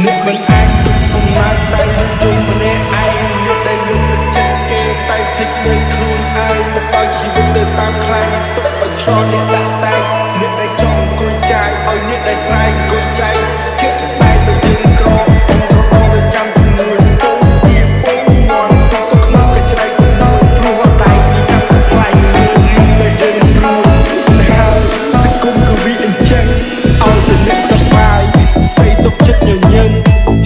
អ្នកមិនអាចទុកសំណាងតែយើងយំម្នាក់ឯងអ្នកដែលលើកទឹកចិត្តគេតែភ្លេចលើខ្លួនឯងមកឲ្យជីវិតទៅតាមខ្លាំងទុកឲ្យឆ្លងអ្នកដាក់តែអ្នកដែលចង់អង្គុយចាយឲ្យអ្នកដែលស្រែកអង្គុយចាយជាក់ស្ដែងទៅយើងក្រអងក្រអងទៅចាំជំនួយទៅពីពងមាន់ទៅក្នុងកញ្ច្រែកទៅព្រោះដៃពីចាប់ទៅខ្លាញ់រឿងដែលយើងរួចហើយសង្គមក៏វាអញ្ចឹងឲ្យតែអ្នកសប្បាយសេសុខចិត្តញញឹម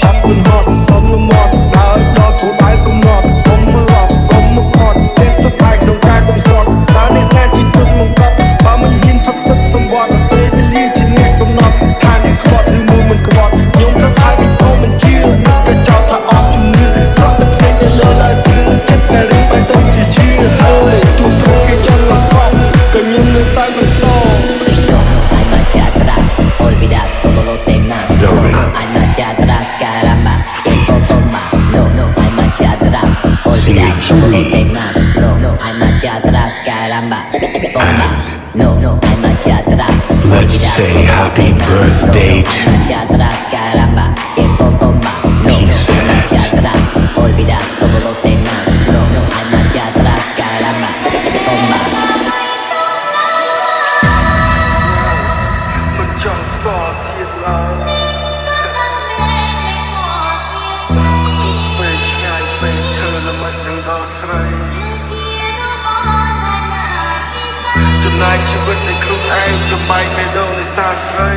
ឆាប់មិនហត់សុំលំមាត់ដើរដល់គោលដៅកំណត់កុំមកឡប់កុំមកខត់ចេះសប្បាយក្នុងការកំសត់តើអ្នកណាជាទុកមកកត់បើមិនហ៊ានផឹកទឹកសម្បត្តិពេលវេលាជាអ្នកកំណត់ថាអ្នកខ្វាត់ឬមួយមិនខ្វាត់ខ្ញុំទៅថាពីកុំមិនជឿក៏ចោទថាអត់ជំនឿសក់ទឹកភ្នែកទៅលើឡើងគឺចិត្តតែរឿងបែបទៅជាជឿហើយជួបត្រូវគេចង់មកខំក៏ខ្ញុំនៅតែបន្ត Hay marcha atrás, olvidas todos los temas. No, hay marcha atrás, caramba, que poco más. No, hay marcha atrás, olvidas todos los temas. No, hay marcha atrás, caramba, bomba. No, hay marcha atrás. Let's say happy birthday Hay marcha atrás, caramba, que poco más. No, hay marcha atrás, olvidas todos los temas. No, hay marcha atrás, caramba, bomba. ចង់ស្គាល់ទៀតឡើយពេលឆ្ងាយពេលឈើល្មិចនឹងដល់ស្រីចំណាយជីវិតនៃខ្លួនឯងចំបាយបេះដូងនៃសាស្ត្រី